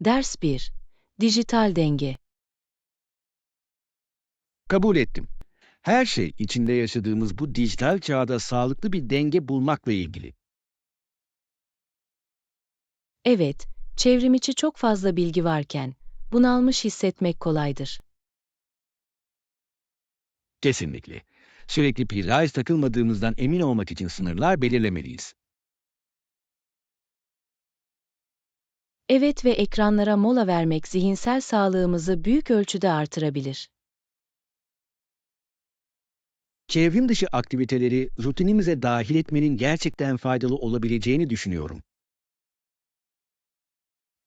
Ders 1. Dijital denge. Kabul ettim. Her şey içinde yaşadığımız bu dijital çağda sağlıklı bir denge bulmakla ilgili. Evet, çevrimiçi çok fazla bilgi varken, bunalmış hissetmek kolaydır. Kesinlikle. Sürekli priz takılmadığımızdan emin olmak için sınırlar belirlemeliyiz. Evet ve ekranlara mola vermek zihinsel sağlığımızı büyük ölçüde artırabilir. Çevrim dışı aktiviteleri rutinimize dahil etmenin gerçekten faydalı olabileceğini düşünüyorum.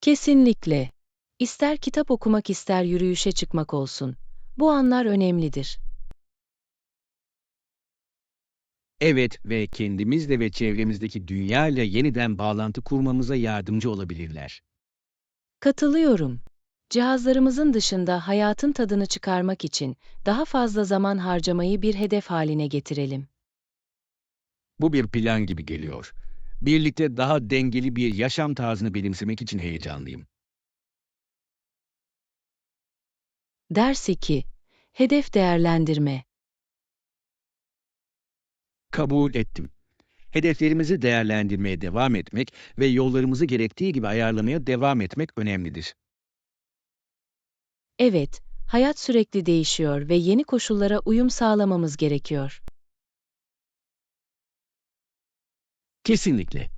Kesinlikle. İster kitap okumak ister yürüyüşe çıkmak olsun. Bu anlar önemlidir. Evet ve kendimizle ve çevremizdeki dünyayla yeniden bağlantı kurmamıza yardımcı olabilirler. Katılıyorum. Cihazlarımızın dışında hayatın tadını çıkarmak için daha fazla zaman harcamayı bir hedef haline getirelim. Bu bir plan gibi geliyor. Birlikte daha dengeli bir yaşam tarzını benimsemek için heyecanlıyım. Ders 2. Hedef değerlendirme. Kabul ettim. Hedeflerimizi değerlendirmeye devam etmek ve yollarımızı gerektiği gibi ayarlamaya devam etmek önemlidir. Evet, hayat sürekli değişiyor ve yeni koşullara uyum sağlamamız gerekiyor. Kesinlikle.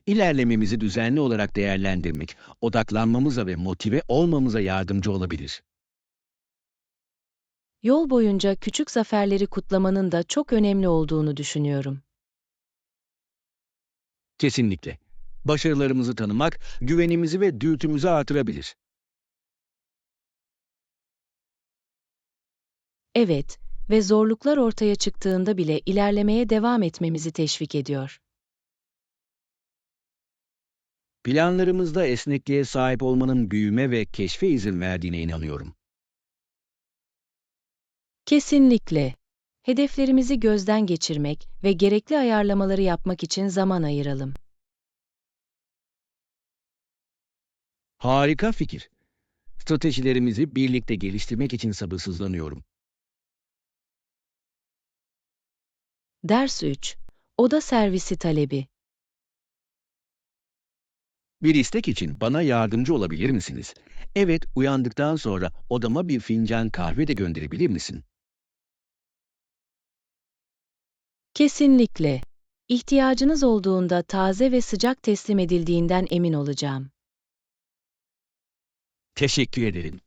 İlerlememizi düzenli olarak değerlendirmek, odaklanmamıza ve motive olmamıza yardımcı olabilir. Yol boyunca küçük zaferleri kutlamanın da çok önemli olduğunu düşünüyorum. Kesinlikle. Başarılarımızı tanımak, güvenimizi ve dürtümüzü artırabilir. Evet ve zorluklar ortaya çıktığında bile ilerlemeye devam etmemizi teşvik ediyor. Planlarımızda esnekliğe sahip olmanın büyüme ve keşfe izin verdiğine inanıyorum. Kesinlikle. Hedeflerimizi gözden geçirmek ve gerekli ayarlamaları yapmak için zaman ayıralım. Harika fikir. Stratejilerimizi birlikte geliştirmek için sabırsızlanıyorum. Ders 3. Oda servisi talebi. Bir istek için bana yardımcı olabilir misiniz? Evet, uyandıktan sonra odama bir fincan kahve de gönderebilir misin? Kesinlikle. İhtiyacınız olduğunda taze ve sıcak teslim edildiğinden emin olacağım. Teşekkür ederim.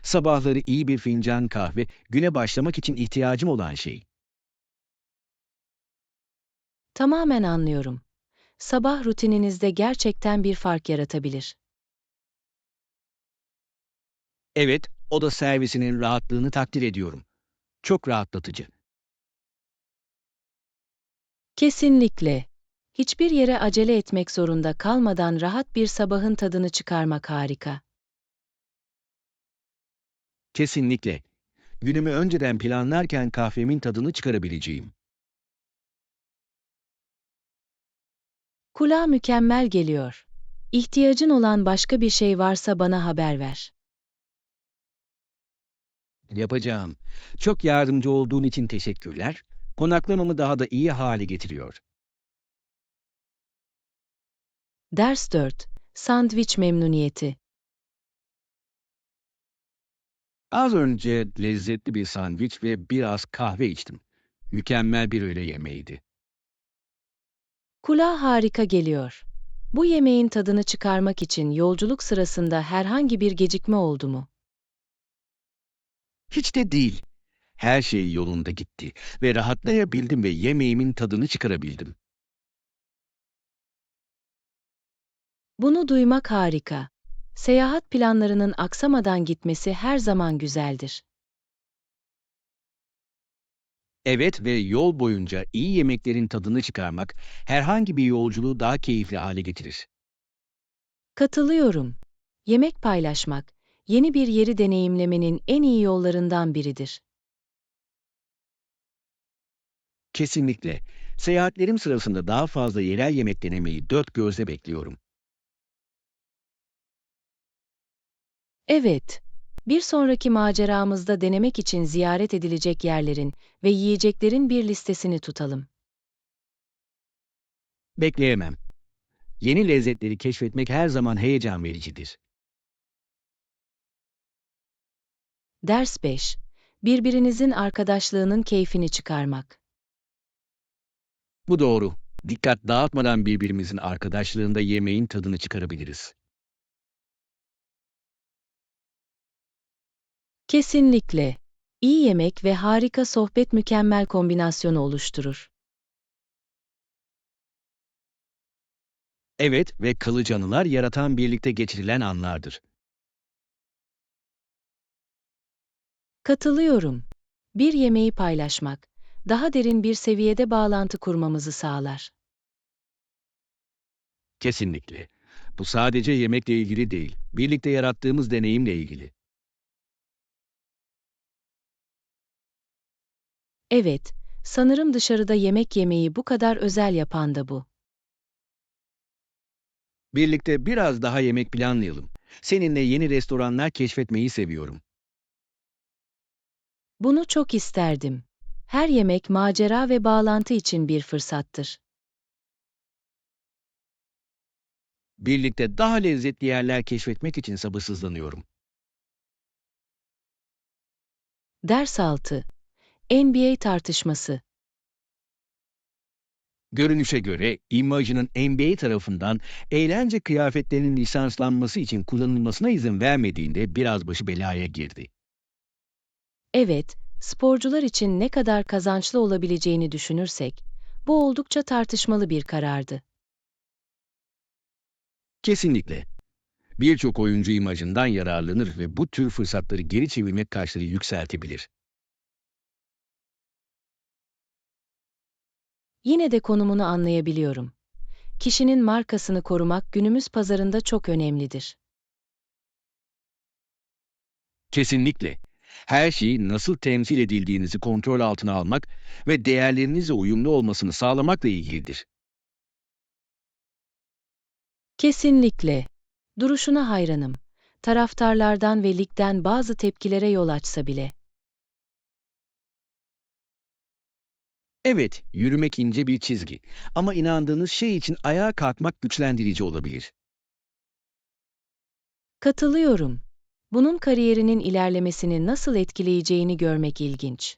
Sabahları iyi bir fincan kahve, güne başlamak için ihtiyacım olan şey. Tamamen anlıyorum. Sabah rutininizde gerçekten bir fark yaratabilir. Evet, oda servisinin rahatlığını takdir ediyorum. Çok rahatlatıcı. Kesinlikle. Hiçbir yere acele etmek zorunda kalmadan rahat bir sabahın tadını çıkarmak harika. Kesinlikle. Günümü önceden planlarken kahvemin tadını çıkarabileceğim. Kulağa mükemmel geliyor. İhtiyacın olan başka bir şey varsa bana haber ver. Yapacağım. Çok yardımcı olduğun için teşekkürler. Konaklamamı daha da iyi hale getiriyor. Ders 4. Sandviç memnuniyeti. Az önce lezzetli bir sandviç ve biraz kahve içtim. Mükemmel bir öğle yemeğiydi. Kulağa harika geliyor. Bu yemeğin tadını çıkarmak için yolculuk sırasında herhangi bir gecikme oldu mu? Hiç de değil. Her şey yolunda gitti ve rahatlayabildim ve yemeğimin tadını çıkarabildim. Bunu duymak harika. Seyahat planlarının aksamadan gitmesi her zaman güzeldir. Evet ve yol boyunca iyi yemeklerin tadını çıkarmak herhangi bir yolculuğu daha keyifli hale getirir. Katılıyorum. Yemek paylaşmak, yeni bir yeri deneyimlemenin en iyi yollarından biridir. Kesinlikle. Seyahatlerim sırasında daha fazla yerel yemek denemeyi dört gözle bekliyorum. Evet. Bir sonraki maceramızda denemek için ziyaret edilecek yerlerin ve yiyeceklerin bir listesini tutalım. Bekleyemem. Yeni lezzetleri keşfetmek her zaman heyecan vericidir. Ders 5. Birbirinizin arkadaşlığının keyfini çıkarmak. Bu doğru. Dikkat dağıtmadan birbirimizin arkadaşlığında yemeğin tadını çıkarabiliriz. Kesinlikle. İyi yemek ve harika sohbet mükemmel kombinasyonu oluşturur. Evet ve kalıcı anılar yaratan birlikte geçirilen anlardır. Katılıyorum. Bir yemeği paylaşmak, daha derin bir seviyede bağlantı kurmamızı sağlar. Kesinlikle. Bu sadece yemekle ilgili değil, birlikte yarattığımız deneyimle ilgili. Evet, sanırım dışarıda yemek yemeyi bu kadar özel yapan da bu. Birlikte biraz daha yemek planlayalım. Seninle yeni restoranlar keşfetmeyi seviyorum. Bunu çok isterdim. Her yemek macera ve bağlantı için bir fırsattır. Birlikte daha lezzetli yerler keşfetmek için sabırsızlanıyorum. Ders 6. NBA tartışması. Görünüşe göre Imagine'ın NBA tarafından eğlence kıyafetlerinin lisanslanması için kullanılmasına izin vermediğinde biraz başı belaya girdi. Evet, sporcular için ne kadar kazançlı olabileceğini düşünürsek, bu oldukça tartışmalı bir karardı. Kesinlikle. Birçok oyuncu imajından yararlanır ve bu tür fırsatları geri çevirmek karşılığı yükseltebilir. Yine de konumunu anlayabiliyorum. Kişinin markasını korumak günümüz pazarında çok önemlidir. Kesinlikle. Her şeyi nasıl temsil edildiğinizi kontrol altına almak ve değerlerinizle uyumlu olmasını sağlamakla ilgilidir. Kesinlikle. Duruşuna hayranım. Taraftarlardan ve ligden bazı tepkilere yol açsa bile. Evet, yürümek ince bir çizgi ama inandığınız şey için ayağa kalkmak güçlendirici olabilir. Katılıyorum. Bunun kariyerinin ilerlemesini nasıl etkileyeceğini görmek ilginç.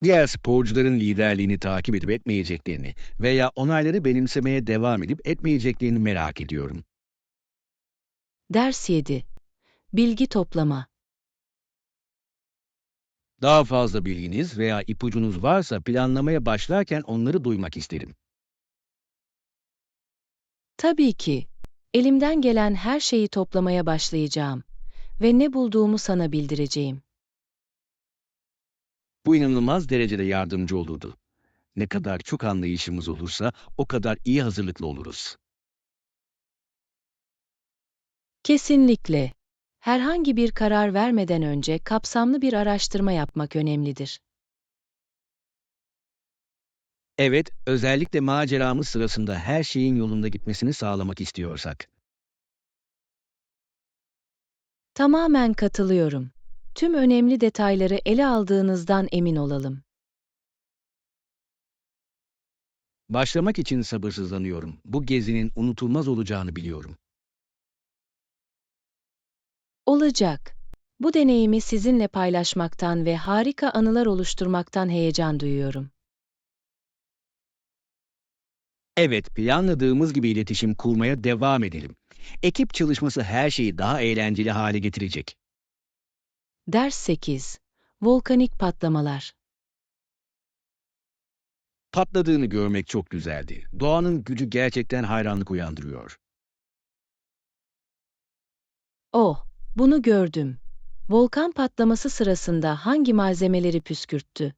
Diğer sporcuların liderliğini takip edip etmeyeceklerini veya onayları benimsemeye devam edip etmeyeceklerini merak ediyorum. Ders 7. Bilgi toplama. Daha fazla bilginiz veya ipucunuz varsa planlamaya başlarken onları duymak isterim. Tabii ki. Elimden gelen her şeyi toplamaya başlayacağım ve ne bulduğumu sana bildireceğim. Bu inanılmaz derecede yardımcı olurdu. Ne kadar çok anlayışımız olursa o kadar iyi hazırlıklı oluruz. Kesinlikle. Herhangi bir karar vermeden önce kapsamlı bir araştırma yapmak önemlidir. Evet, özellikle maceramız sırasında her şeyin yolunda gitmesini sağlamak istiyorsak. Tamamen katılıyorum. Tüm önemli detayları ele aldığınızdan emin olalım. Başlamak için sabırsızlanıyorum. Bu gezinin unutulmaz olacağını biliyorum. Olacak. Bu deneyimi sizinle paylaşmaktan ve harika anılar oluşturmaktan heyecan duyuyorum. Evet, planladığımız gibi iletişim kurmaya devam edelim. Ekip çalışması her şeyi daha eğlenceli hale getirecek. Ders 8. Volkanik patlamalar. Patladığını görmek çok güzeldi. Doğanın gücü gerçekten hayranlık uyandırıyor. Oh, bunu gördüm. Volkan patlaması sırasında hangi malzemeleri püskürttü?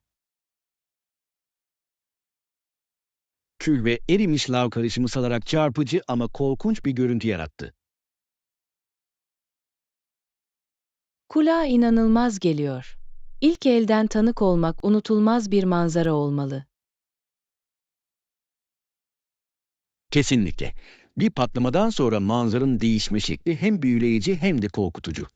Kül ve erimiş lav karışımı salarak çarpıcı ama korkunç bir görüntü yarattı. Kulağa inanılmaz geliyor. İlk elden tanık olmak unutulmaz bir manzara olmalı. Kesinlikle. Bir patlamadan sonra manzaranın değişme şekli hem büyüleyici hem de korkutucu.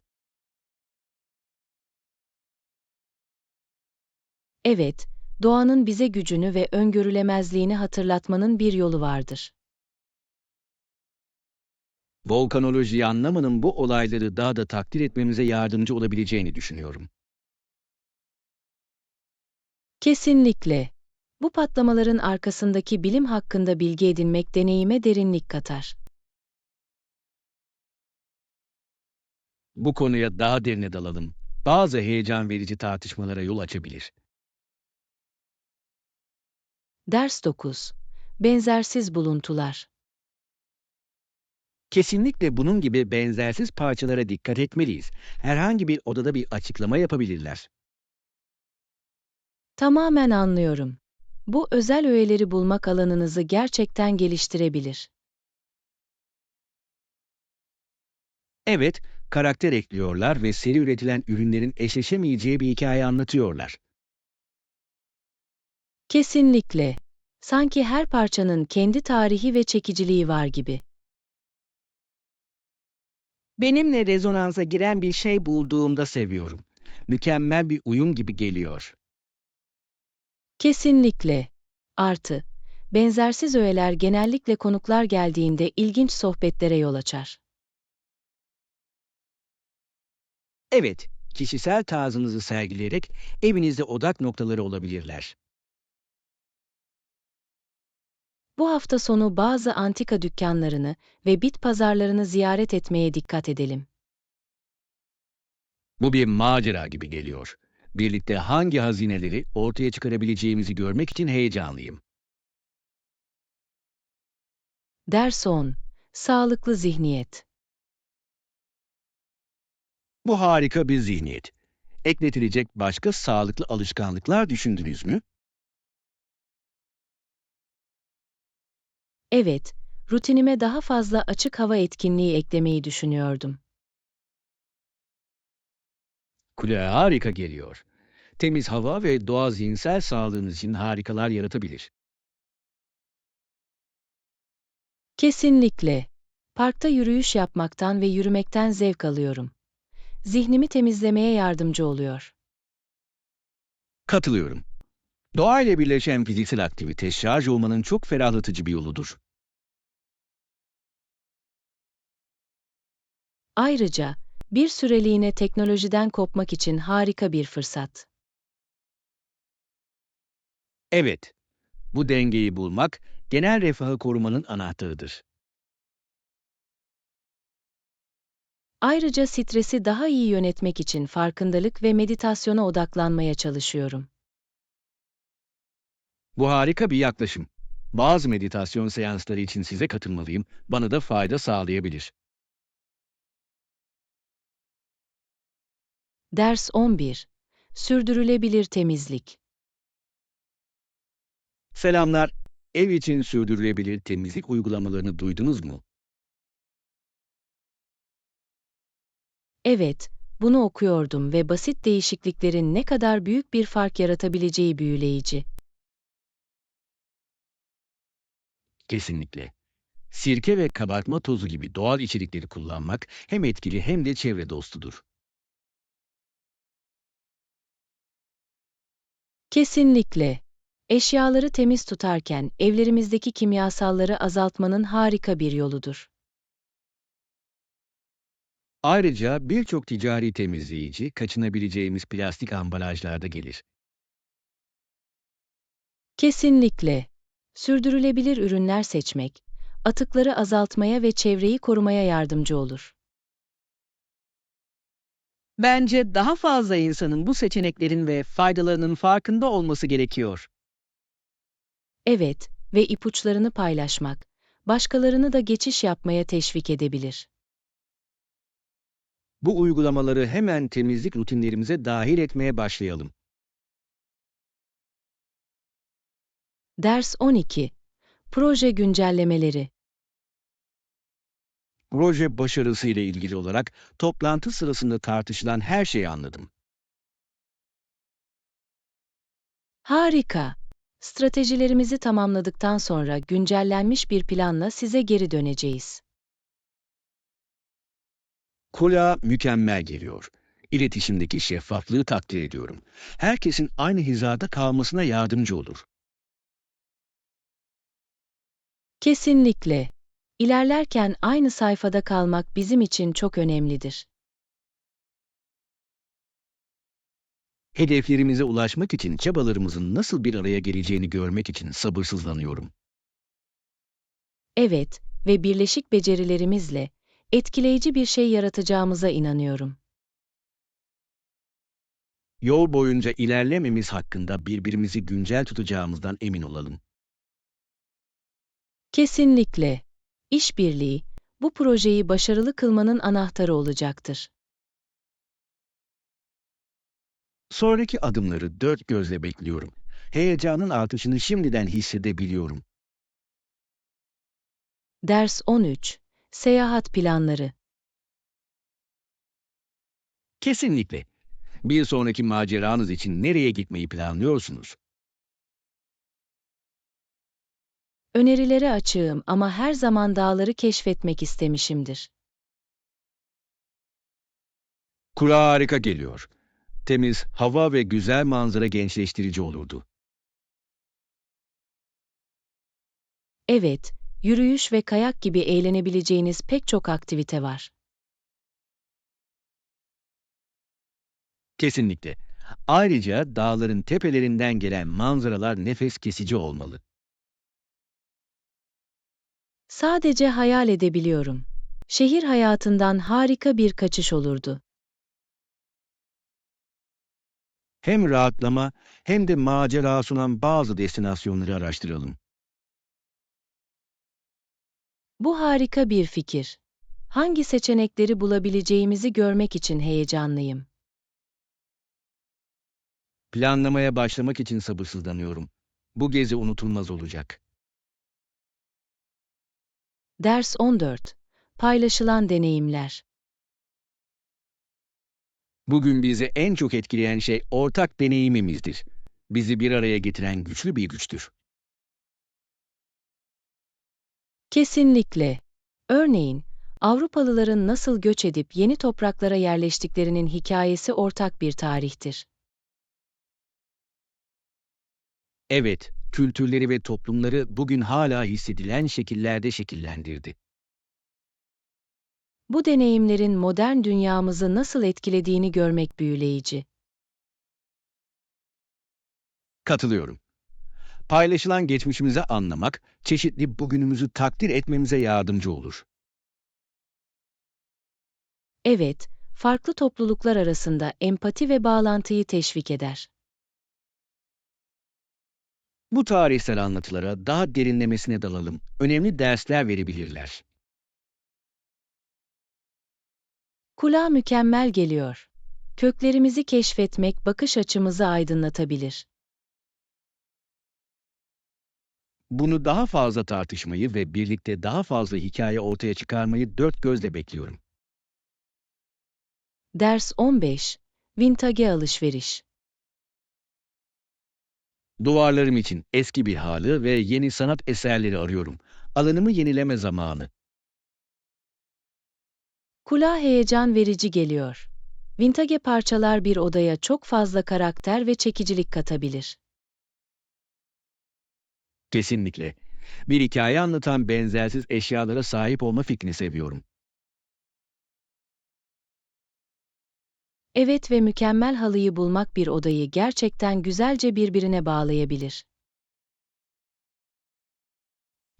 Evet, doğanın bize gücünü ve öngörülemezliğini hatırlatmanın bir yolu vardır. Volkanolojiyi anlamanın bu olayları daha da takdir etmemize yardımcı olabileceğini düşünüyorum. Kesinlikle. Bu patlamaların arkasındaki bilim hakkında bilgi edinmek deneyime derinlik katar. Bu konuya daha derine dalalım. Bazı heyecan verici tartışmalara yol açabilir. Ders 9. Benzersiz buluntular. Kesinlikle bunun gibi benzersiz parçalara dikkat etmeliyiz. Herhangi bir odada bir açıklama yapabilirler. Tamamen anlıyorum. Bu özel öğeleri bulmak alanınızı gerçekten geliştirebilir. Evet, karakter ekliyorlar ve seri üretilen ürünlerin eşleşemeyeceği bir hikaye anlatıyorlar. Kesinlikle. Sanki her parçanın kendi tarihi ve çekiciliği var gibi. Benimle rezonansa giren bir şey bulduğumda seviyorum. Mükemmel bir uyum gibi geliyor. Kesinlikle. Artı, benzersiz öğeler genellikle konuklar geldiğinde ilginç sohbetlere yol açar. Evet, kişisel tarzınızı sergileyerek evinizde odak noktaları olabilirler. Bu hafta sonu bazı antika dükkanlarını ve bit pazarlarını ziyaret etmeye dikkat edelim. Bu bir macera gibi geliyor. Birlikte hangi hazineleri ortaya çıkarabileceğimizi görmek için heyecanlıyım. Ders 10. Sağlıklı zihniyet. Bu harika bir zihniyet. Ekletilecek başka sağlıklı alışkanlıklar düşündünüz mü? Evet, rutinime daha fazla açık hava etkinliği eklemeyi düşünüyordum. Kulağa harika geliyor. Temiz hava ve doğa zihinsel sağlığınız için harikalar yaratabilir. Kesinlikle. Parkta yürüyüş yapmaktan ve yürümekten zevk alıyorum. Zihnimi temizlemeye yardımcı oluyor. Katılıyorum. Doğayla birleşen fiziksel aktivite şarj olmanın çok ferahlatıcı bir yoludur. Ayrıca, bir süreliğine teknolojiden kopmak için harika bir fırsat. Evet, bu dengeyi bulmak genel refahı korumanın anahtarıdır. Ayrıca stresi daha iyi yönetmek için farkındalık ve meditasyona odaklanmaya çalışıyorum. Bu harika bir yaklaşım. Bazı meditasyon seansları için size katılmalıyım, bana da fayda sağlayabilir. Ders 11. Sürdürülebilir temizlik. Selamlar. Ev için sürdürülebilir temizlik uygulamalarını duydunuz mu? Evet, bunu okuyordum ve basit değişikliklerin ne kadar büyük bir fark yaratabileceği büyüleyici. Kesinlikle. Sirke ve kabartma tozu gibi doğal içerikleri kullanmak hem etkili hem de çevre dostudur. Kesinlikle. Eşyaları temiz tutarken evlerimizdeki kimyasalları azaltmanın harika bir yoludur. Ayrıca birçok ticari temizleyici kaçınabileceğimiz plastik ambalajlarda gelir. Kesinlikle. Sürdürülebilir ürünler seçmek, atıkları azaltmaya ve çevreyi korumaya yardımcı olur. Bence daha fazla insanın bu seçeneklerin ve faydalarının farkında olması gerekiyor. Evet, ve ipuçlarını paylaşmak, başkalarını da geçiş yapmaya teşvik edebilir. Bu uygulamaları hemen temizlik rutinlerimize dahil etmeye başlayalım. Ders 12. Proje güncellemeleri. Proje başarısı ile ilgili olarak toplantı sırasında tartışılan her şeyi anladım. Harika. Stratejilerimizi tamamladıktan sonra güncellenmiş bir planla size geri döneceğiz. Kulağa mükemmel geliyor. İletişimdeki şeffaflığı takdir ediyorum. Herkesin aynı hizada kalmasına yardımcı olur. Kesinlikle. İlerlerken aynı sayfada kalmak bizim için çok önemlidir. Hedeflerimize ulaşmak için çabalarımızın nasıl bir araya geleceğini görmek için sabırsızlanıyorum. Evet ve birleşik becerilerimizle etkileyici bir şey yaratacağımıza inanıyorum. Yol boyunca ilerlememiz hakkında birbirimizi güncel tutacağımızdan emin olalım. Kesinlikle. İşbirliği, bu projeyi başarılı kılmanın anahtarı olacaktır. Sonraki adımları dört gözle bekliyorum. Heyecanın artışını şimdiden hissedebiliyorum. Ders 13. Seyahat planları. Kesinlikle. Bir sonraki maceranız için nereye gitmeyi planlıyorsunuz? Önerilere açığım ama her zaman dağları keşfetmek istemişimdir. Kulağa harika geliyor. Temiz hava ve güzel manzara gençleştirici olurdu. Evet, yürüyüş ve kayak gibi eğlenebileceğiniz pek çok aktivite var. Kesinlikle. Ayrıca dağların tepelerinden gelen manzaralar nefes kesici olmalı. Sadece hayal edebiliyorum. Şehir hayatından harika bir kaçış olurdu. Hem rahatlama hem de macera sunan bazı destinasyonları araştıralım. Bu harika bir fikir. Hangi seçenekleri bulabileceğimizi görmek için heyecanlıyım. Planlamaya başlamak için sabırsızlanıyorum. Bu gezi unutulmaz olacak. Ders 14. Paylaşılan deneyimler. Bugün bizi en çok etkileyen şey ortak deneyimimizdir. Bizi bir araya getiren güçlü bir güçtür. Kesinlikle. Örneğin, Avrupalıların nasıl göç edip yeni topraklara yerleştiklerinin hikayesi ortak bir tarihtir. Evet, kültürleri ve toplumları bugün hala hissedilen şekillerde şekillendirdi. Bu deneyimlerin modern dünyamızı nasıl etkilediğini görmek büyüleyici. Katılıyorum. Paylaşılan geçmişimizi anlamak, çeşitli bugünümüzü takdir etmemize yardımcı olur. Evet, farklı topluluklar arasında empati ve bağlantıyı teşvik eder. Bu tarihsel anlatılara daha derinlemesine dalalım. Önemli dersler verebilirler. Kulağa mükemmel geliyor. Köklerimizi keşfetmek bakış açımızı aydınlatabilir. Bunu daha fazla tartışmayı ve birlikte daha fazla hikaye ortaya çıkarmayı dört gözle bekliyorum. Ders 15. Vintage alışveriş. Duvarlarım için eski bir halı ve yeni sanat eserleri arıyorum. Alanımı yenileme zamanı. Kulağa heyecan verici geliyor. Vintage parçalar bir odaya çok fazla karakter ve çekicilik katabilir. Kesinlikle. Bir hikaye anlatan benzersiz eşyalara sahip olma fikrini seviyorum. Evet ve mükemmel halıyı bulmak bir odayı gerçekten güzelce birbirine bağlayabilir.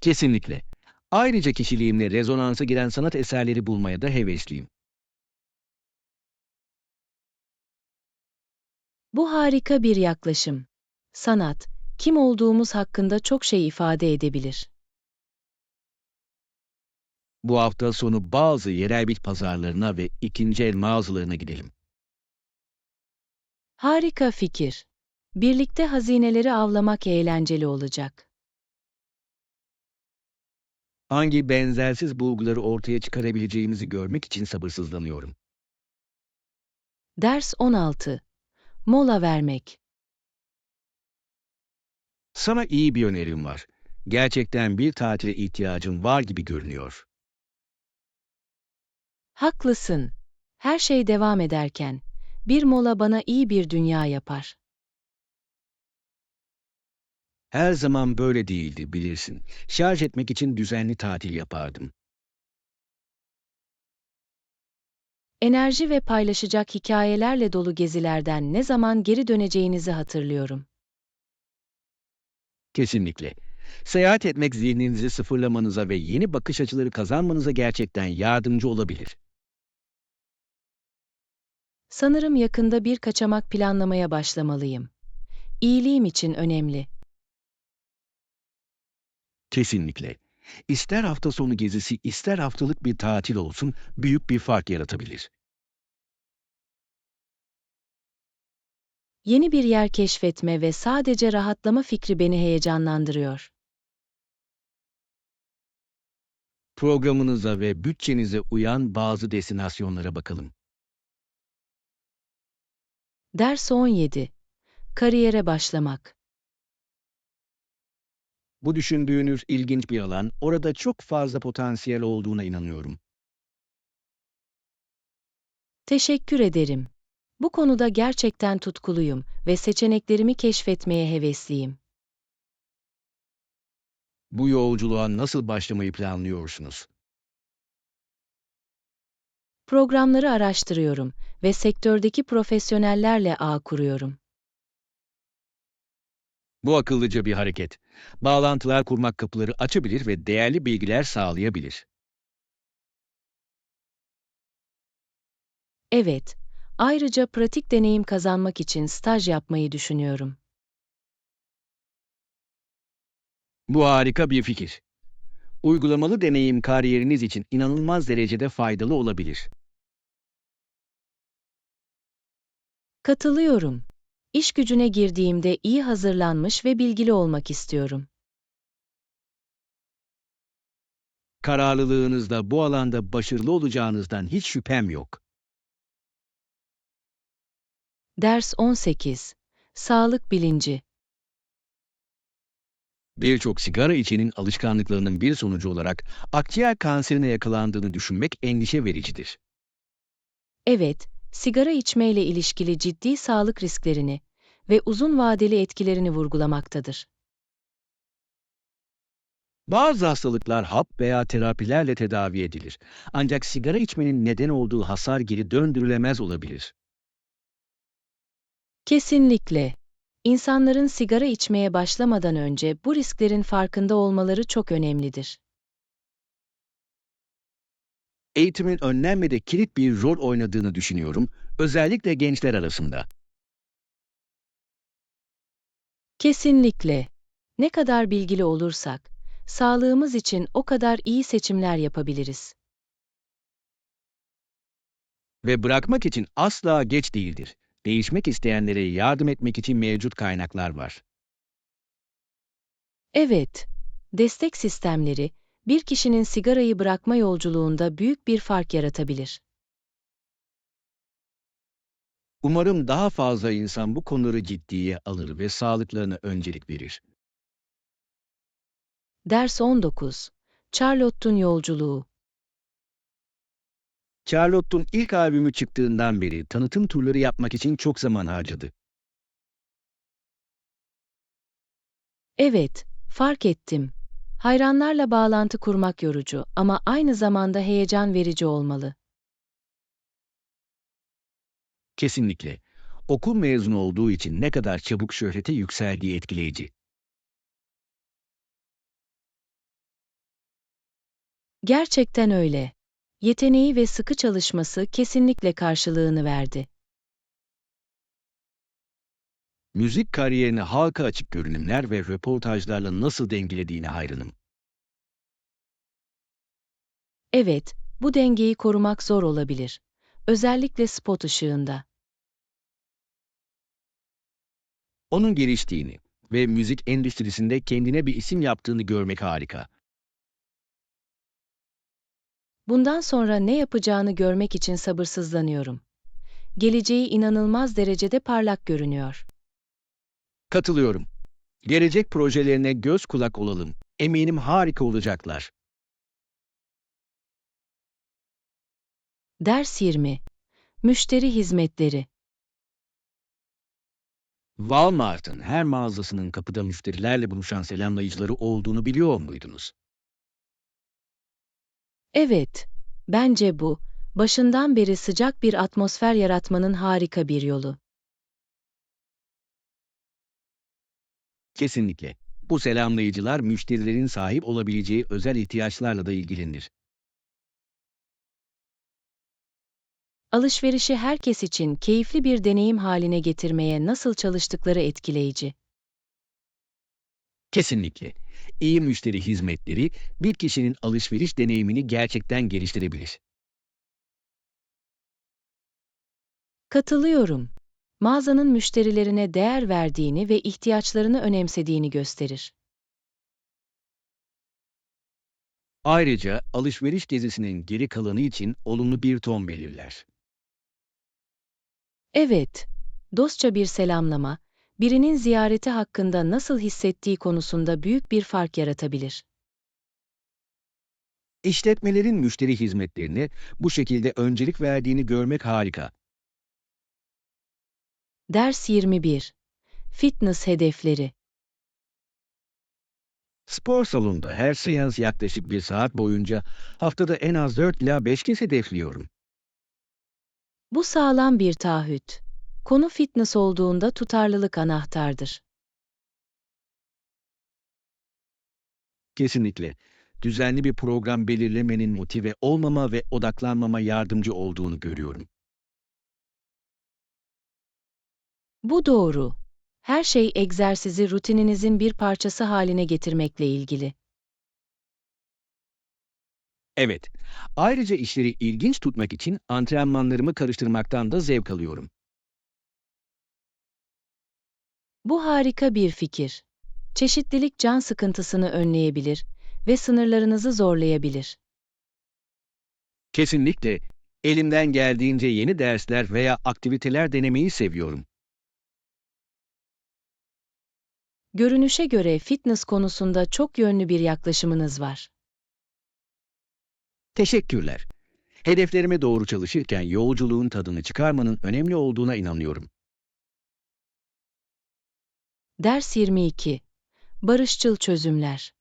Kesinlikle. Ayrıca kişiliğimle rezonansa giren sanat eserleri bulmaya da hevesliyim. Bu harika bir yaklaşım. Sanat, kim olduğumuz hakkında çok şey ifade edebilir. Bu hafta sonu bazı yerel bit pazarlarına ve ikinci el mağazalarına gidelim. Harika fikir. Birlikte hazineleri avlamak eğlenceli olacak. Hangi benzersiz bulguları ortaya çıkarabileceğimizi görmek için sabırsızlanıyorum. Ders 16. Mola vermek. Sana iyi bir önerim var. Gerçekten bir tatile ihtiyacın var gibi görünüyor. Haklısın. Her şey devam ederken, bir mola bana iyi bir dünya yapar. Her zaman böyle değildi, bilirsin. Şarj etmek için düzenli tatil yapardım. Enerji ve paylaşacak hikayelerle dolu gezilerden ne zaman geri döneceğinizi hatırlıyorum. Kesinlikle. Seyahat etmek zihninizi sıfırlamanıza ve yeni bakış açıları kazanmanıza gerçekten yardımcı olabilir. Sanırım yakında bir kaçamak planlamaya başlamalıyım. İyiliğim için önemli. Kesinlikle. İster hafta sonu gezisi, ister haftalık bir tatil olsun, büyük bir fark yaratabilir. Yeni bir yer keşfetme ve sadece rahatlama fikri beni heyecanlandırıyor. Programınıza ve bütçenize uyan bazı destinasyonlara bakalım. Ders 17. Kariyere başlamak. Bu düşündüğünüz ilginç bir alan, orada çok fazla potansiyel olduğuna inanıyorum. Teşekkür ederim. Bu konuda gerçekten tutkuluyum ve seçeneklerimi keşfetmeye hevesliyim. Bu yolculuğa nasıl başlamayı planlıyorsunuz? Programları araştırıyorum ve sektördeki profesyonellerle ağ kuruyorum. Bu akıllıca bir hareket. Bağlantılar kurmak kapıları açabilir ve değerli bilgiler sağlayabilir. Evet, ayrıca pratik deneyim kazanmak için staj yapmayı düşünüyorum. Bu harika bir fikir. Uygulamalı deneyim kariyeriniz için inanılmaz derecede faydalı olabilir. Katılıyorum. İş gücüne girdiğimde iyi hazırlanmış ve bilgili olmak istiyorum. Kararlılığınızda bu alanda başarılı olacağınızdan hiç şüphem yok. Ders 18. Sağlık bilinci. Birçok sigara içenin alışkanlıklarının bir sonucu olarak akciğer kanserine yakalandığını düşünmek endişe vericidir. Evet, sigara içmeyle ilişkili ciddi sağlık risklerini ve uzun vadeli etkilerini vurgulamaktadır. Bazı hastalıklar hap veya terapilerle tedavi edilir. Ancak sigara içmenin neden olduğu hasar geri döndürülemez olabilir. Kesinlikle. İnsanların sigara içmeye başlamadan önce bu risklerin farkında olmaları çok önemlidir. Eğitimin önlenmede kilit bir rol oynadığını düşünüyorum, özellikle gençler arasında. Kesinlikle. Ne kadar bilgili olursak, sağlığımız için o kadar iyi seçimler yapabiliriz. Ve bırakmak için asla geç değildir. Değişmek isteyenlere yardım etmek için mevcut kaynaklar var. Evet, destek sistemleri, bir kişinin sigarayı bırakma yolculuğunda büyük bir fark yaratabilir. Umarım daha fazla insan bu konuları ciddiye alır ve sağlıklarına öncelik verir. Ders 19. Charlotte'un yolculuğu. Charlotte'un ilk albümü çıktığından beri tanıtım turları yapmak için çok zaman harcadı. Evet, fark ettim. Hayranlarla bağlantı kurmak yorucu ama aynı zamanda heyecan verici olmalı. Kesinlikle. Okul mezunu olduğu için ne kadar çabuk şöhrete yükseldiği etkileyici. Gerçekten öyle. Yeteneği ve sıkı çalışması kesinlikle karşılığını verdi. Müzik kariyerini halka açık görünümler ve röportajlarla nasıl dengelediğine hayranım. Evet, bu dengeyi korumak zor olabilir. Özellikle spot ışığında. Onun geliştiğini ve müzik endüstrisinde kendine bir isim yaptığını görmek harika. Bundan sonra ne yapacağını görmek için sabırsızlanıyorum. Geleceği inanılmaz derecede parlak görünüyor. Katılıyorum. Gelecek projelerine göz kulak olalım. Eminim harika olacaklar. Ders 20. Müşteri hizmetleri. Walmart'ın her mağazasının kapıda müşterilerle buluşan selamlayıcıları olduğunu biliyor muydunuz? Evet, bence bu, başından beri sıcak bir atmosfer yaratmanın harika bir yolu. Kesinlikle. Bu selamlayıcılar müşterilerin sahip olabileceği özel ihtiyaçlarla da ilgilenir. Alışverişi herkes için keyifli bir deneyim haline getirmeye nasıl çalıştıkları etkileyici. Kesinlikle. İyi müşteri hizmetleri bir kişinin alışveriş deneyimini gerçekten geliştirebilir. Katılıyorum. Mağazanın müşterilerine değer verdiğini ve ihtiyaçlarını önemsediğini gösterir. Ayrıca alışveriş gezisinin geri kalanı için olumlu bir ton belirler. Evet, dostça bir selamlama, birinin ziyareti hakkında nasıl hissettiği konusunda büyük bir fark yaratabilir. İşletmelerin müşteri hizmetlerine bu şekilde öncelik verdiğini görmek harika. Ders 21. Fitness hedefleri. Spor salonunda her seans yaklaşık bir saat boyunca haftada en az 4 ila 5 kez hedefliyorum. Bu sağlam bir taahhüt. Konu fitness olduğunda tutarlılık anahtardır. Kesinlikle. Düzenli bir program belirlemenin motive olmama ve odaklanmama yardımcı olduğunu görüyorum. Bu doğru. Her şey egzersizi rutininizin bir parçası haline getirmekle ilgili. Evet. Ayrıca işleri ilginç tutmak için antrenmanlarımı karıştırmaktan da zevk alıyorum. Bu harika bir fikir. Çeşitlilik can sıkıntısını önleyebilir ve sınırlarınızı zorlayabilir. Kesinlikle. Elimden geldiğince yeni dersler veya aktiviteler denemeyi seviyorum. Görünüşe göre fitness konusunda çok yönlü bir yaklaşımınız var. Teşekkürler. Hedeflerime doğru çalışırken yolculuğun tadını çıkarmanın önemli olduğuna inanıyorum. Ders 22. Barışçıl çözümler.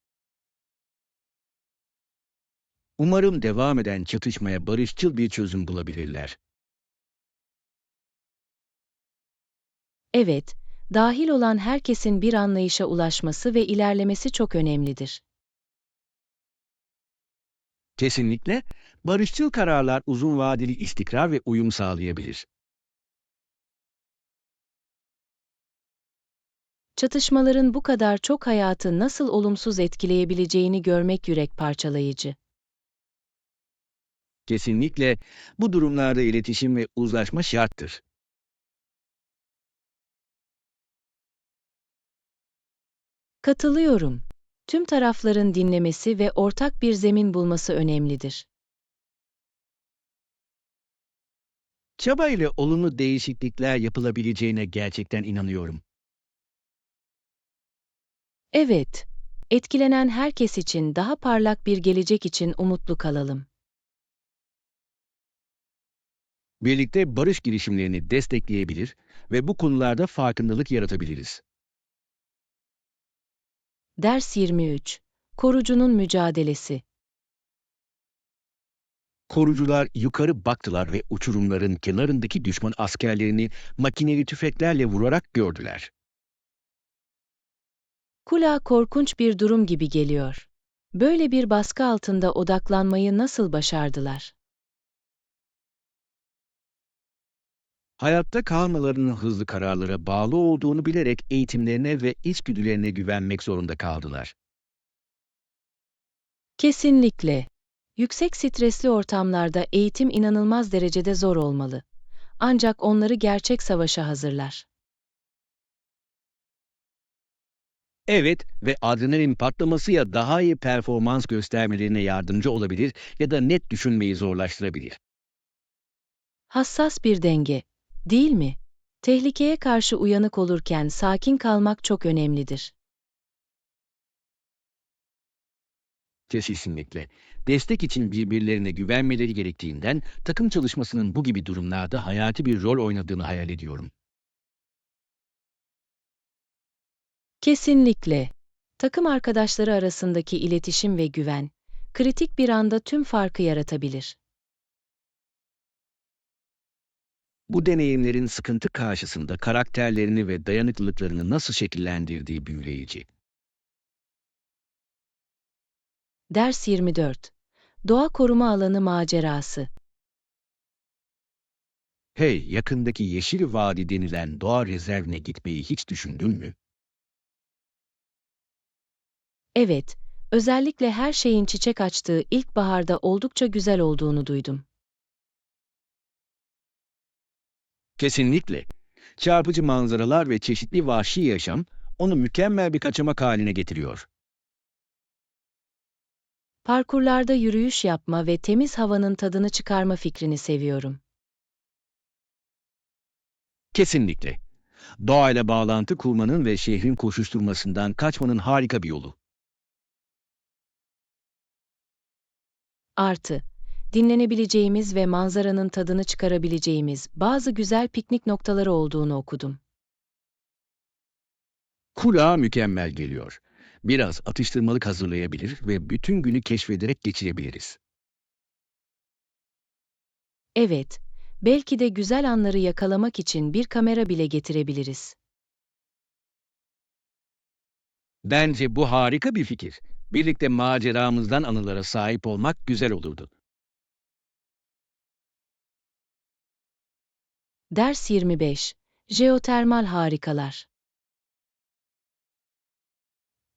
Umarım devam eden çatışmaya barışçıl bir çözüm bulabilirler. Evet, dahil olan herkesin bir anlayışa ulaşması ve ilerlemesi çok önemlidir. Kesinlikle, barışçıl kararlar uzun vadeli istikrar ve uyum sağlayabilir. Çatışmaların bu kadar çok hayatı nasıl olumsuz etkileyebileceğini görmek yürek parçalayıcı. Kesinlikle, bu durumlarda iletişim ve uzlaşma şarttır. Katılıyorum. Tüm tarafların dinlemesi ve ortak bir zemin bulması önemlidir. Çaba ile olumlu değişiklikler yapılabileceğine gerçekten inanıyorum. Evet, etkilenen herkes için daha parlak bir gelecek için umutlu kalalım. Birlikte barış girişimlerini destekleyebilir ve bu konularda farkındalık yaratabiliriz. Ders 23. Korucunun mücadelesi. Korucular yukarı baktılar ve uçurumların kenarındaki düşman askerlerini makineli tüfeklerle vurarak gördüler. Kulağa korkunç bir durum gibi geliyor. Böyle bir baskı altında odaklanmayı nasıl başardılar? Hayatta kalmalarının hızlı kararlara bağlı olduğunu bilerek eğitimlerine ve içgüdülerine güvenmek zorunda kaldılar. Kesinlikle. Yüksek stresli ortamlarda eğitim inanılmaz derecede zor olmalı. Ancak onları gerçek savaşa hazırlar. Evet ve adrenalin patlaması ya daha iyi performans göstermelerine yardımcı olabilir ya da net düşünmeyi zorlaştırabilir. Hassas bir denge, değil mi? Tehlikeye karşı uyanık olurken sakin kalmak çok önemlidir. Kesinlikle. Destek için birbirlerine güvenmeleri gerektiğinden takım çalışmasının bu gibi durumlarda hayati bir rol oynadığını hayal ediyorum. Kesinlikle. Takım arkadaşları arasındaki iletişim ve güven, kritik bir anda tüm farkı yaratabilir. Bu deneyimlerin sıkıntı karşısında karakterlerini ve dayanıklılıklarını nasıl şekillendirdiği büyüleyici. Ders 24. Doğa koruma alanı macerası. Hey, yakındaki Yeşil Vadi denilen doğa rezervine gitmeyi hiç düşündün mü? Evet, özellikle her şeyin çiçek açtığı ilkbaharda oldukça güzel olduğunu duydum. Kesinlikle. Çarpıcı manzaralar ve çeşitli vahşi yaşam onu mükemmel bir kaçamak haline getiriyor. Parkurlarda yürüyüş yapma ve temiz havanın tadını çıkarma fikrini seviyorum. Kesinlikle. Doğayla bağlantı kurmanın ve şehrin koşuşturmasından kaçmanın harika bir yolu. Artı, dinlenebileceğimiz ve manzaranın tadını çıkarabileceğimiz bazı güzel piknik noktaları olduğunu okudum. Kulağa mükemmel geliyor. Biraz atıştırmalık hazırlayabilir ve bütün günü keşfederek geçirebiliriz. Evet, belki de güzel anları yakalamak için bir kamera bile getirebiliriz. Bence bu harika bir fikir. Birlikte maceramızdan anılara sahip olmak güzel olurdu. Ders 25. Jeotermal harikalar.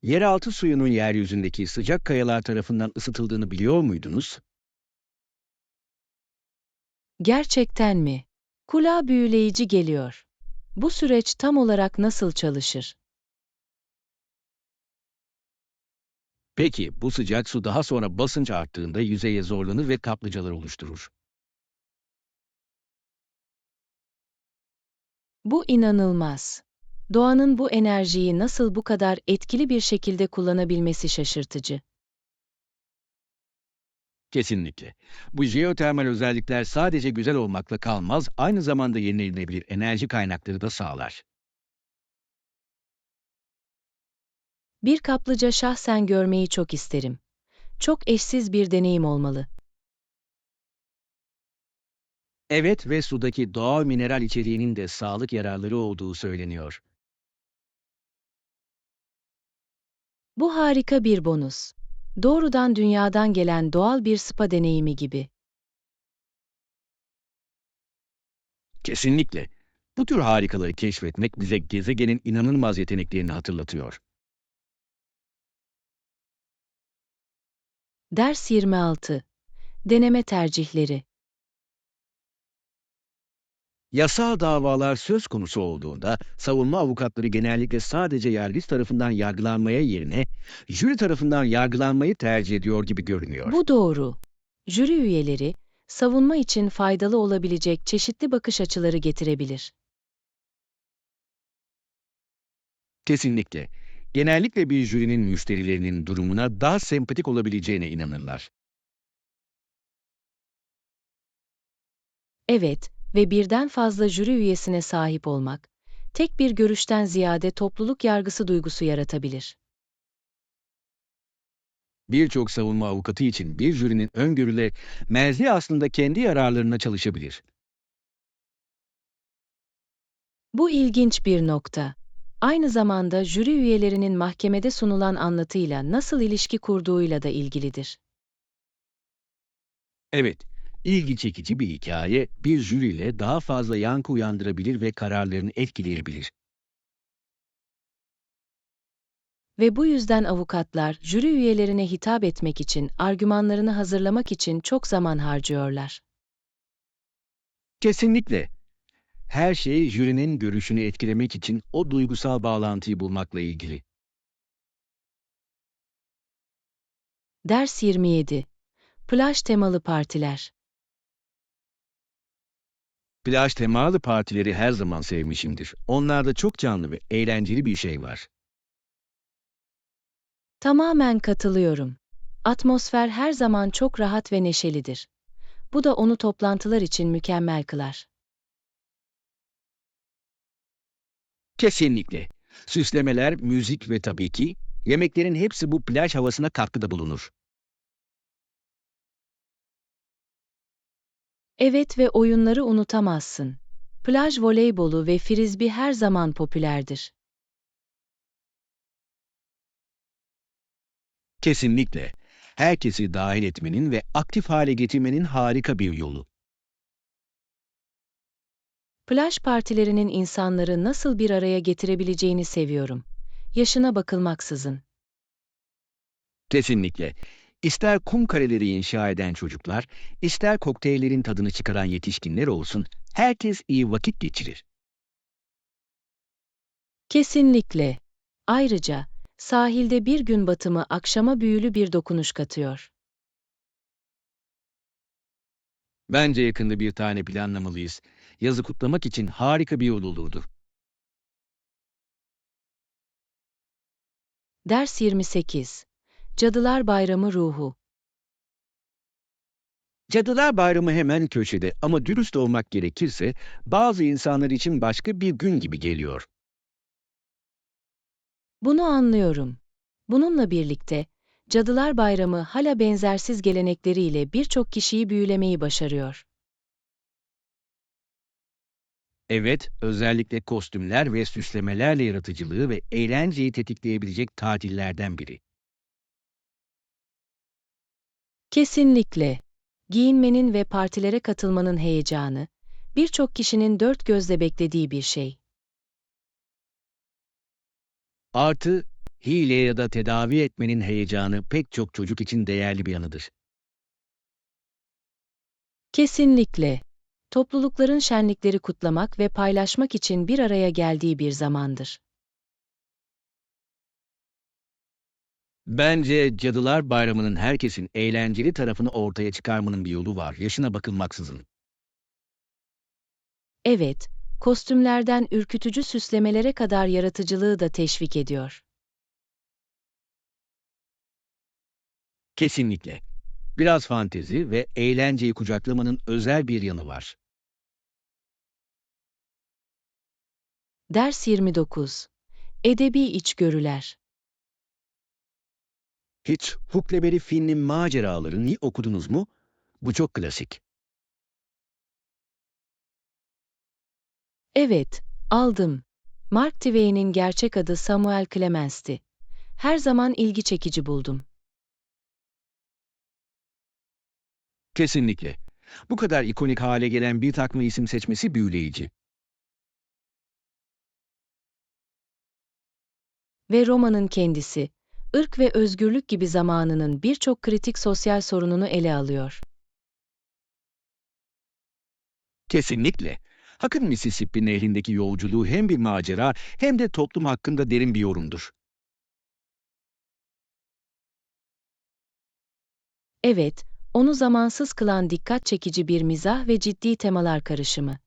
Yeraltı suyunun yeryüzündeki sıcak kayalar tarafından ısıtıldığını biliyor muydunuz? Gerçekten mi? Kulağa büyüleyici geliyor. Bu süreç tam olarak nasıl çalışır? Peki bu sıcak su daha sonra basınç arttığında yüzeye zorlanır ve kaplıcalar oluşturur. Bu inanılmaz. Doğanın bu enerjiyi nasıl bu kadar etkili bir şekilde kullanabilmesi şaşırtıcı. Kesinlikle. Bu jeotermal özellikler sadece güzel olmakla kalmaz, aynı zamanda yenilenebilir enerji kaynakları da sağlar. Bir kaplıca şahsen görmeyi çok isterim. Çok eşsiz bir deneyim olmalı. Evet ve sudaki doğal mineral içeriğinin de sağlık yararları olduğu söyleniyor. Bu harika bir bonus. Doğrudan dünyadan gelen doğal bir spa deneyimi gibi. Kesinlikle. Bu tür harikaları keşfetmek bize gezegenin inanılmaz yeteneklerini hatırlatıyor. Ders 26. Deneme tercihleri. Yasal davalar söz konusu olduğunda savunma avukatları genellikle sadece yargıç tarafından yargılanmaya yerine jüri tarafından yargılanmayı tercih ediyor gibi görünüyor. Bu doğru. Jüri üyeleri, savunma için faydalı olabilecek çeşitli bakış açıları getirebilir. Kesinlikle. Genellikle bir jürinin müşterilerinin durumuna daha sempatik olabileceğine inanırlar. Evet ve birden fazla jüri üyesine sahip olmak, tek bir görüşten ziyade topluluk yargısı duygusu yaratabilir. Birçok savunma avukatı için bir jürinin öngörüle merci aslında kendi yararlarına çalışabilir. Bu ilginç bir nokta. Aynı zamanda jüri üyelerinin mahkemede sunulan anlatıyla nasıl ilişki kurduğuyla da ilgilidir. Evet, ilgi çekici bir hikaye bir jüriyle daha fazla yankı uyandırabilir ve kararlarını etkileyebilir. Ve bu yüzden avukatlar, jüri üyelerine hitap etmek için, argümanlarını hazırlamak için çok zaman harcıyorlar. Kesinlikle. Her şey jürinin görüşünü etkilemek için o duygusal bağlantıyı bulmakla ilgili. Ders 27. Plaj temalı partiler. Plaj temalı partileri her zaman sevmişimdir. Onlarda çok canlı ve eğlenceli bir şey var. Tamamen katılıyorum. Atmosfer her zaman çok rahat ve neşelidir. Bu da onu toplantılar için mükemmel kılar. Kesinlikle. Süslemeler, müzik ve tabii ki yemeklerin hepsi bu plaj havasına katkıda bulunur. Evet ve oyunları unutamazsın. Plaj voleybolu ve frisbee her zaman popülerdir. Kesinlikle. Herkesi dahil etmenin ve aktif hale getirmenin harika bir yolu. Plaj partilerinin insanları nasıl bir araya getirebileceğini seviyorum. Yaşına bakılmaksızın. Kesinlikle. İster kum kareleri inşa eden çocuklar, ister kokteyllerin tadını çıkaran yetişkinler olsun, herkes iyi vakit geçirir. Kesinlikle. Ayrıca, sahilde bir gün batımı akşama büyülü bir dokunuş katıyor. Bence yakında bir tane planlamalıyız. Yazı kutlamak için harika bir yol olurdu. Ders 28. Cadılar Bayramı ruhu. Cadılar Bayramı hemen köşede ama dürüst olmak gerekirse bazı insanlar için başka bir gün gibi geliyor. Bunu anlıyorum. Bununla birlikte, Cadılar Bayramı hala benzersiz gelenekleriyle birçok kişiyi büyülemeyi başarıyor. Evet, özellikle kostümler ve süslemelerle yaratıcılığı ve eğlenceyi tetikleyebilecek tatillerden biri. Kesinlikle. Giyinmenin ve partilere katılmanın heyecanı, birçok kişinin dört gözle beklediği bir şey. Artı, hile ya da tedavi etmenin heyecanı pek çok çocuk için değerli bir yanıdır. Kesinlikle. Toplulukların şenlikleri kutlamak ve paylaşmak için bir araya geldiği bir zamandır. Bence Cadılar Bayramı'nın herkesin eğlenceli tarafını ortaya çıkarmanın bir yolu var, yaşına bakılmaksızın. Evet, kostümlerden ürkütücü süslemelere kadar yaratıcılığı da teşvik ediyor. Kesinlikle. Biraz fantezi ve eğlenceyi kucaklamanın özel bir yanı var. Ders 29. Edebi içgörüler. Hiç Huckleberry Finn'in maceralarını okudunuz mu? Bu çok klasik. Evet, aldım. Mark Twain'in gerçek adı Samuel Clemens'ti. Her zaman ilgi çekici buldum. Kesinlikle. Bu kadar ikonik hale gelen bir takma isim seçmesi büyüleyici. Ve romanın kendisi, ırk ve özgürlük gibi zamanının birçok kritik sosyal sorununu ele alıyor. Kesinlikle. Huck'ın Mississippi Nehri'ndeki yolculuğu hem bir macera hem de toplum hakkında derin bir yorumdur. Evet, onu zamansız kılan dikkat çekici bir mizah ve ciddi temalar karışımı.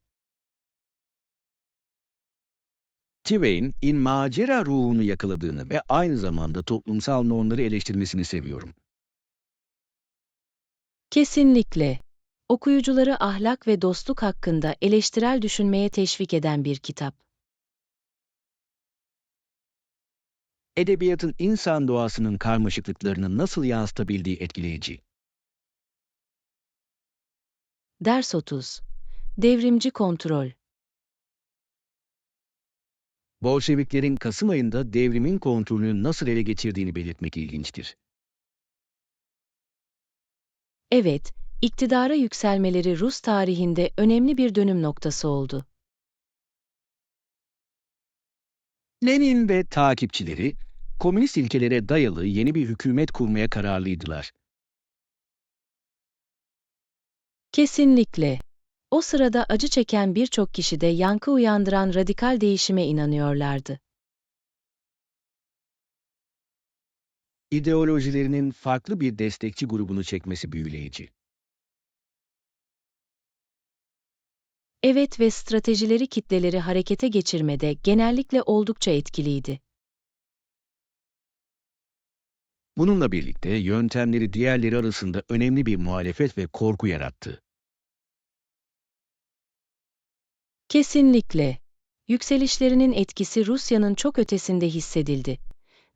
Twain, macera ruhunu yakaladığını ve aynı zamanda toplumsal normları eleştirmesini seviyorum. Kesinlikle. Okuyucuları ahlak ve dostluk hakkında eleştirel düşünmeye teşvik eden bir kitap. Edebiyatın insan doğasının karmaşıklıklarını nasıl yansıtabildiği etkileyici. Ders 30. Devrimci kontrol. Bolşeviklerin Kasım ayında devrimin kontrolünü nasıl ele geçirdiğini belirtmek ilginçtir. Evet, iktidara yükselmeleri Rus tarihinde önemli bir dönüm noktası oldu. Lenin ve takipçileri, komünist ilkelere dayalı yeni bir hükümet kurmaya kararlıydılar. Kesinlikle. O sırada acı çeken birçok kişi de yankı uyandıran radikal değişime inanıyorlardı. İdeolojilerinin farklı bir destekçi grubunu çekmesi büyüleyici. Evet ve stratejileri kitleleri harekete geçirmede genellikle oldukça etkiliydi. Bununla birlikte yöntemleri diğerleri arasında önemli bir muhalefet ve korku yarattı. Kesinlikle. Yükselişlerinin etkisi Rusya'nın çok ötesinde hissedildi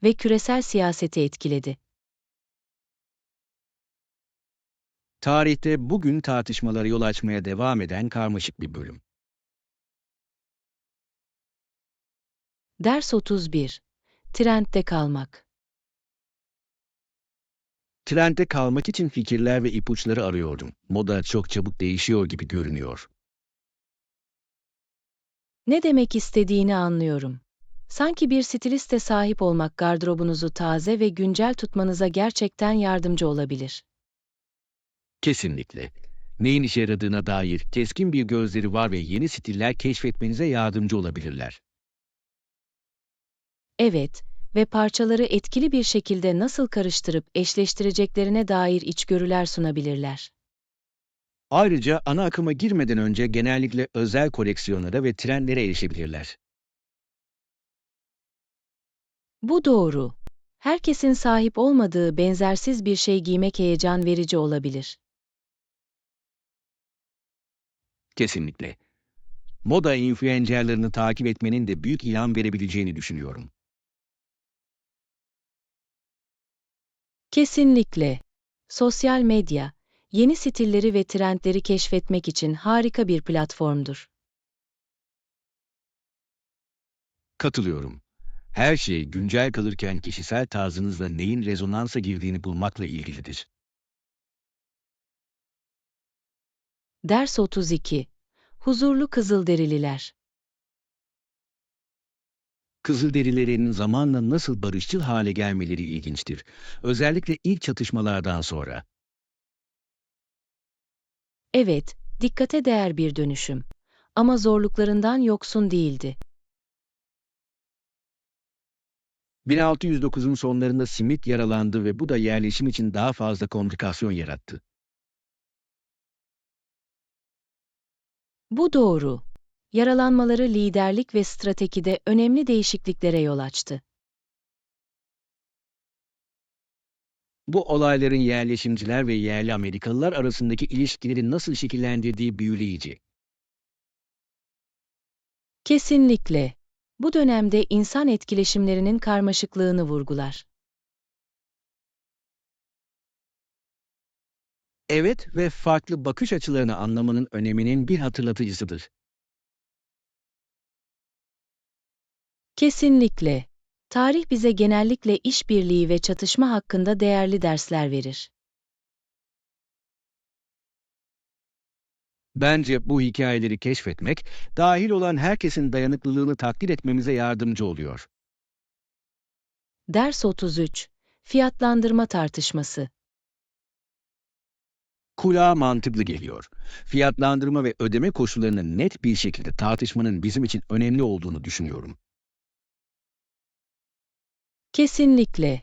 ve küresel siyaseti etkiledi. Tarihte bugün tartışmalara yol açmaya devam eden karmaşık bir bölüm. Ders 31. Trendde kalmak. Trendde kalmak için fikirler ve ipuçları arıyordum. Moda çok çabuk değişiyor gibi görünüyor. Ne demek istediğini anlıyorum. Sanki bir stiliste sahip olmak gardırobunuzu taze ve güncel tutmanıza gerçekten yardımcı olabilir. Kesinlikle. Neyin işe yaradığına dair keskin bir gözleri var ve yeni stiller keşfetmenize yardımcı olabilirler. Evet, ve parçaları etkili bir şekilde nasıl karıştırıp eşleştireceklerine dair içgörüler sunabilirler. Ayrıca ana akıma girmeden önce genellikle özel koleksiyonlara ve trendlere erişebilirler. Bu doğru. Herkesin sahip olmadığı benzersiz bir şey giymek heyecan verici olabilir. Kesinlikle. Moda influencerlarını takip etmenin de büyük ilham verebileceğini düşünüyorum. Kesinlikle. Sosyal medya, yeni stilleri ve trendleri keşfetmek için harika bir platformdur. Katılıyorum. Her şey güncel kalırken kişisel tarzınızla neyin rezonansa girdiğini bulmakla ilgilidir. Ders 32. Huzurlu Kızılderililer. Kızılderililerin zamanla nasıl barışçıl hale gelmeleri ilginçtir. Özellikle ilk çatışmalardan sonra. Evet, dikkate değer bir dönüşüm. Ama zorluklarından yoksun değildi. 1609'un sonlarında Smith yaralandı ve bu da yerleşim için daha fazla komplikasyon yarattı. Bu doğru. Yaralanmaları liderlik ve stratejide önemli değişikliklere yol açtı. Bu olayların yerleşimciler ve yerli Amerikalılar arasındaki ilişkileri nasıl şekillendirdiği büyüleyici. Kesinlikle. Bu dönemde insan etkileşimlerinin karmaşıklığını vurgular. Evet ve farklı bakış açılarını anlamanın öneminin bir hatırlatıcısıdır. Kesinlikle. Tarih bize genellikle işbirliği ve çatışma hakkında değerli dersler verir. Bence bu hikayeleri keşfetmek, dahil olan herkesin dayanıklılığını takdir etmemize yardımcı oluyor. Ders 33. Fiyatlandırma tartışması. Kulağa mantıklı geliyor. Fiyatlandırma ve ödeme koşullarını net bir şekilde tartışmanın bizim için önemli olduğunu düşünüyorum. Kesinlikle.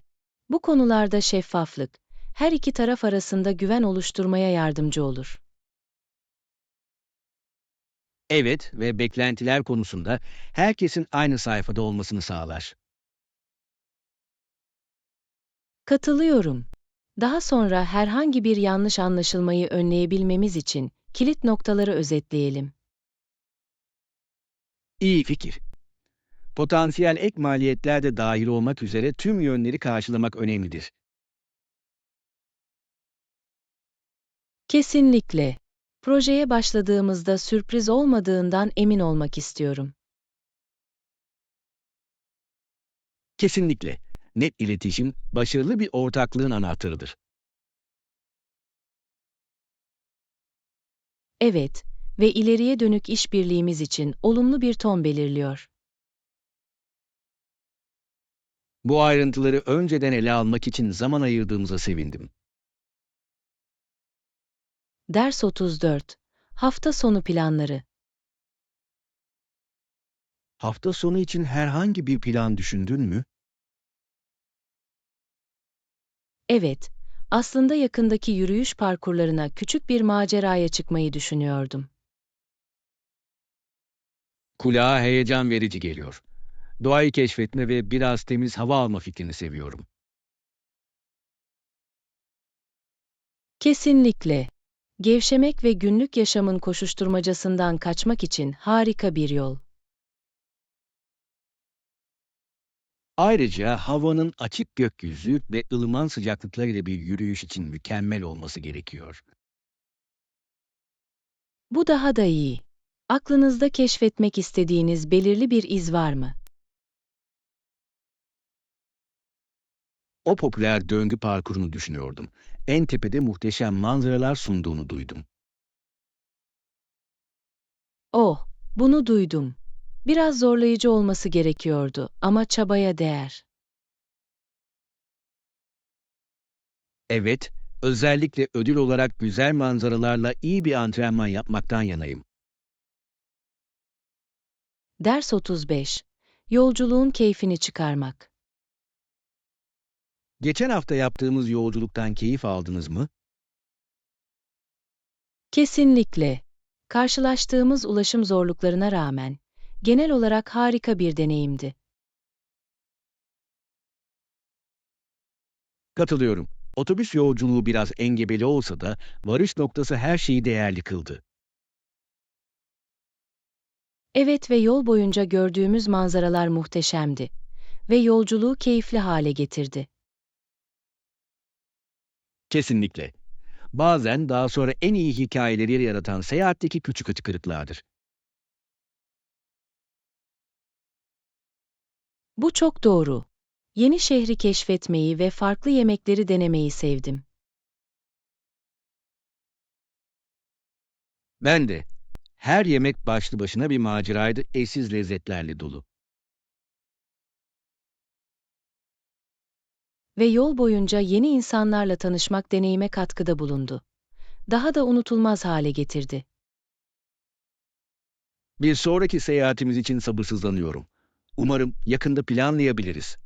Bu konularda şeffaflık, her iki taraf arasında güven oluşturmaya yardımcı olur. Evet ve beklentiler konusunda herkesin aynı sayfada olmasını sağlar. Katılıyorum. Daha sonra herhangi bir yanlış anlaşılmayı önleyebilmemiz için kilit noktaları özetleyelim. İyi fikir. Potansiyel ek maliyetler de dahil olmak üzere tüm yönleri karşılamak önemlidir. Kesinlikle. Projeye başladığımızda sürpriz olmadığından emin olmak istiyorum. Kesinlikle. Net iletişim, başarılı bir ortaklığın anahtarıdır. Evet ve ileriye dönük işbirliğimiz için olumlu bir ton belirliyor. Bu ayrıntıları önceden ele almak için zaman ayırdığımıza sevindim. Ders 34. Hafta sonu planları. Hafta sonu için herhangi bir plan düşündün mü? Evet, aslında yakındaki yürüyüş parkurlarına küçük bir maceraya çıkmayı düşünüyordum. Kulağa heyecan verici geliyor. Doğayı keşfetme ve biraz temiz hava alma fikrini seviyorum. Kesinlikle. Gevşemek ve günlük yaşamın koşuşturmacasından kaçmak için harika bir yol. Ayrıca havanın açık gökyüzü ve ılıman sıcaklıklar ile bir yürüyüş için mükemmel olması gerekiyor. Bu daha da iyi. Aklınızda keşfetmek istediğiniz belirli bir iz var mı? O popüler döngü parkurunu düşünüyordum. En tepede muhteşem manzaralar sunduğunu duydum. Oh, bunu duydum. Biraz zorlayıcı olması gerekiyordu ama çabaya değer. Evet, özellikle ödül olarak güzel manzaralarla iyi bir antrenman yapmaktan yanayım. Ders 35. Yolculuğun keyfini çıkarmak. Geçen hafta yaptığımız yolculuktan keyif aldınız mı? Kesinlikle. Karşılaştığımız ulaşım zorluklarına rağmen genel olarak harika bir deneyimdi. Katılıyorum. Otobüs yolculuğu biraz engebeli olsa da varış noktası her şeyi değerli kıldı. Evet ve yol boyunca gördüğümüz manzaralar muhteşemdi ve yolculuğu keyifli hale getirdi. Kesinlikle. Bazen daha sonra en iyi hikayeleri yaratan seyahatteki küçük hıçkırıklardır. Bu çok doğru. Yeni şehri keşfetmeyi ve farklı yemekleri denemeyi sevdim. Ben de. Her yemek başlı başına bir maceraydı, eşsiz lezzetlerle dolu. Ve yol boyunca yeni insanlarla tanışmak deneyime katkıda bulundu. Daha da unutulmaz hale getirdi. Bir sonraki seyahatimiz için sabırsızlanıyorum. Umarım yakında planlayabiliriz.